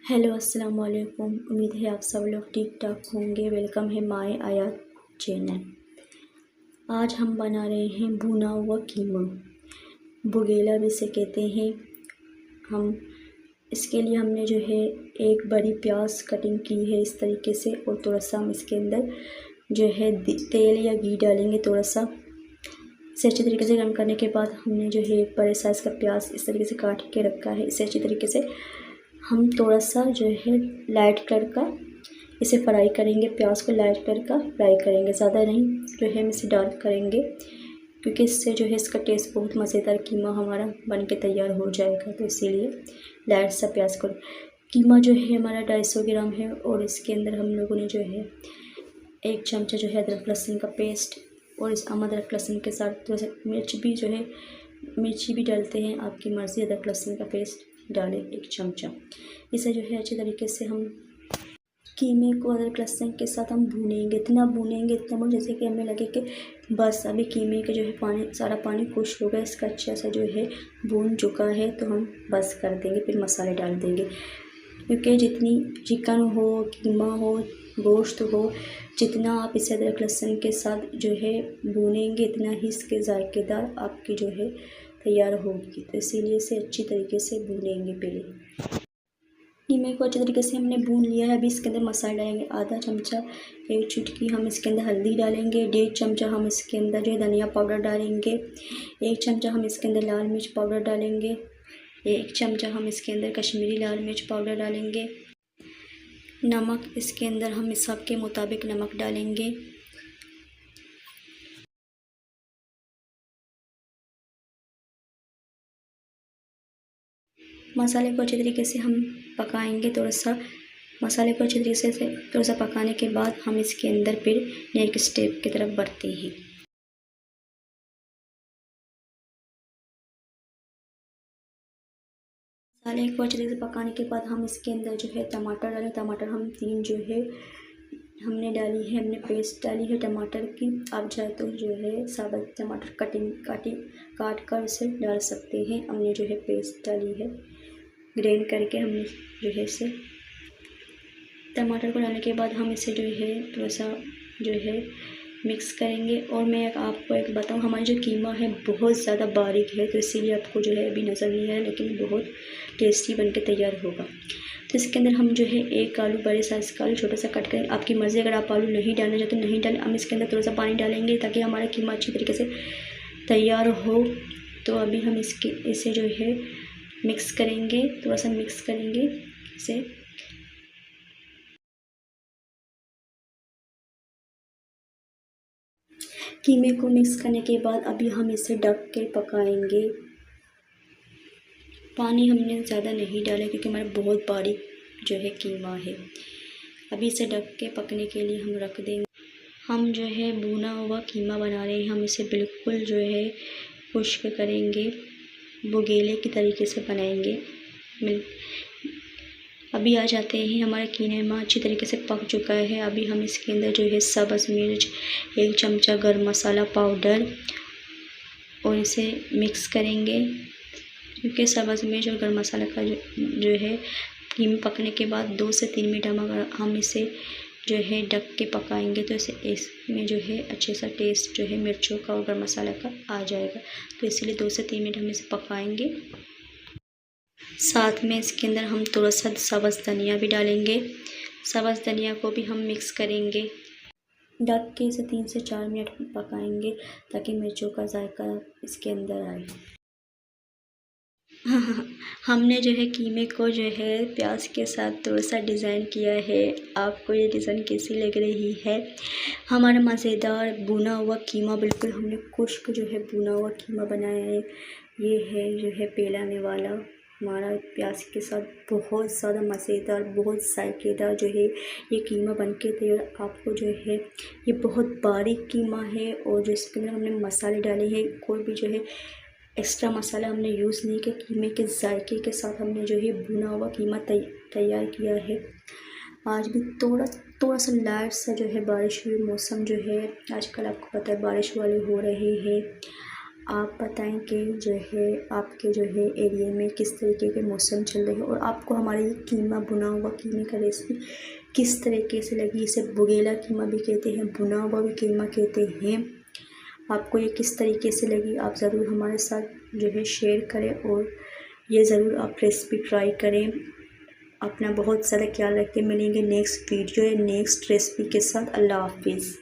Hello अस्सलाम वालेकुम। उम्मीद है आप सब लोग ठीक ठाक होंगे। वेलकम है माय आया चैनल। आज हम बना रहे हैं भुना हुआ कीमा, बुगेला भी इसे कहते हैं हम। इसके लिए हमने जो है एक बड़ी प्याज कटिंग की है इस तरीके से, और थोड़ा सा हम इसके अंदर जो है तेल या घी डालेंगे थोड़ा सा। इसे अच्छी तरीके से गर्म करने के बाद हमने जो है एक बड़े साइज़ का प्याज इस तरीके से काट के रखा है। इसे अच्छी तरीके से हम थोड़ा सा जो है लाइट कलर का इसे फ्राई करेंगे। प्याज को लाइट कलर का फ्राई करेंगे, ज़्यादा नहीं जो है हम इसे डार्क करेंगे, क्योंकि इससे जो है इसका टेस्ट बहुत मज़ेदार कीमा हमारा बन के तैयार हो जाएगा। तो इसीलिए लाइट सा प्याज को। कीमा जो है हमारा 250 ग्राम है, और इसके अंदर हम लोगों ने जो है 1 चमचा जो है अदरक लहसुन का पेस्ट, और इस अदरक लहसुन के साथ थोड़ा सा मिर्ची भी डालते हैं, आपकी मर्ज़ी। अदरक लहसुन का पेस्ट डालें 1 चमचा। इसे जो है अच्छे तरीके से हम कीमे को अदरक लहसुन के साथ हम भूनेंगे। इतना भूनेंगे जैसे कि हमें लगे कि बस अभी कीमे का जो है सारा पानी खुश हो गया, इसका अच्छा सा जो है भून चुका है, तो हम बस कर देंगे। फिर मसाले डाल देंगे, क्योंकि जितनी चिकन हो, कीमा हो, गोश्त हो, जितना आप इसे अदरक लहसुन के साथ जो है भूनेंगे, इतना ही इसके जायकेदार आपकी जो है तैयार होगी। तो इसीलिए इसे अच्छी तरीके से भूनेंगे। पहले कीमे को अच्छी तरीके से हमने भून लिया है। अभी इसके अंदर मसाला डालेंगे। आधा चमचा 1 चुटकी हम इसके अंदर हल्दी डालेंगे। 1.5 चमचा हम इसके अंदर जो है धनिया पाउडर डालेंगे। 1 चमचा हम इसके अंदर लाल मिर्च पाउडर डालेंगे। 1 चमचा हम इसके अंदर कश्मीरी लाल मिर्च पाउडर डालेंगे। नमक इसके अंदर हम हिसाब के मुताबिक नमक डालेंगे। मसाले को अच्छे तरीके से हम पकाएंगे। थोड़ा सा मसाले को अच्छे तरीके से थोड़ा सा पकाने के बाद हम इसके अंदर फिर नेक्स्ट स्टेप की तरफ बढ़ते हैं। मसाले को अच्छे तरीके से पकाने के बाद हम इसके अंदर जो है टमाटर डालें। टमाटर हम 3 जो है हमने डाली है, हमने पेस्ट डाली है टमाटर की। आप चाहे तो जो है साबुत टमाटर काट कर उसे डाल सकते हैं। हमने जो है पेस्ट डाली है, ग्राइंड करके हमने जो है इसे टमाटर को डालने के बाद हम इसे जो है थोड़ा सा जो है मिक्स करेंगे। और मैं आपको एक बताऊं, हमारी जो कीमा है बहुत ज़्यादा बारीक है, तो इसीलिए आपको जो है अभी नज़र नहीं है, लेकिन बहुत टेस्टी बनके तैयार होगा। तो इसके अंदर हम जो है 1 आलू, बड़े साइज़ का आलू छोटा सा कट करें। आपकी मर्ज़ी, अगर आप आलू नहीं डालना चाहते नहीं डालें। हम इसके अंदर थोड़ा सा पानी डालेंगे ताकि हमारा कीमा अच्छी तरीके से तैयार हो। तो अभी हम इसे जो है मिक्स करेंगे, थोड़ा सा मिक्स करेंगे इसे। कीमे को मिक्स करने के बाद अभी हम इसे ढक के पकाएंगे। पानी हमने ज़्यादा नहीं डाला, क्योंकि हमारा बहुत बारीक जो है कीमा है। अभी इसे ढक के पकने के लिए हम रख देंगे। हम जो है भुना हुआ कीमा बना रहे हैं। हम इसे बिल्कुल जो है खुश्क करेंगे, बुगेले की तरीके से बनाएंगे। अभी आ जाते हैं, हमारा कीमा अच्छी तरीके से पक चुका है। अभी हम इसके अंदर जो है सब्ज़ मिर्च, 1 चमचा गरम मसाला पाउडर, और इसे मिक्स करेंगे, क्योंकि सब्ज़ मिर्च और गरम मसाला का जो है कीमा पकने के बाद 2 से 3 मिनट हम इसे जो है ढक के पकाएंगे, तो इसमें जो है अच्छे सा टेस्ट जो है मिर्चों का और गरम मसाला का आ जाएगा। तो इसलिए 2 से 3 मिनट हम इसे पकाएंगे। साथ में इसके अंदर हम थोड़ा सा सब्ज़ धनिया भी डालेंगे। सब्ज़ धनिया को भी हम मिक्स करेंगे। ढक के इसे 3 से 4 मिनट पकाएंगे, ताकि मिर्चों का जायका इसके अंदर आए। हमने जो है कीमे को जो है प्याज के साथ थोड़ा सा डिज़ाइन किया है। आपको ये डिज़ाइन कैसी लग रही है? हमारा मज़ेदार भुना हुआ कीमा, बिल्कुल हमने खुश्क जो है भुना हुआ कीमा बनाया है। ये है जो है पेलाने वाला हमारा प्याज के साथ बहुत ज़्यादा मज़ेदार, बहुत जायकेदार जो है ये कीमा बनके तैयार। आपको जो है ये बहुत बारीक कीमा है, और जो इसके अंदर हमने मसाले डाले हैं, कोई भी जो है एक्स्ट्रा मसाला हमने यूज़ नहीं किया। कीमे के जायके के साथ हमने जो है भुना हुआ कीमा तैयार किया है। आज भी थोड़ा सा लाइट सा जो है बारिश हुई, मौसम जो है आजकल आपको पता है बारिश वाले हो रहे हैं। आप बताएं कि जो है आपके जो है एरिया में किस तरीके के मौसम चल रहे हैं और आपको हमारे ये कीमा भुना हुआ कीमे का रेसिपी किस तरीके से लगी। इसे बुगेला कीमा भी कहते हैं, भुना हुआ भी कीमा कहते हैं। आपको ये किस तरीके से लगी आप ज़रूर हमारे साथ जो है शेयर करें और ये ज़रूर आप रेसिपी ट्राई करें। अपना बहुत सारा ख्याल रखें। मिलेंगे नेक्स्ट वीडियो या नेक्स्ट रेसिपी के साथ। अल्लाह हाफिज़।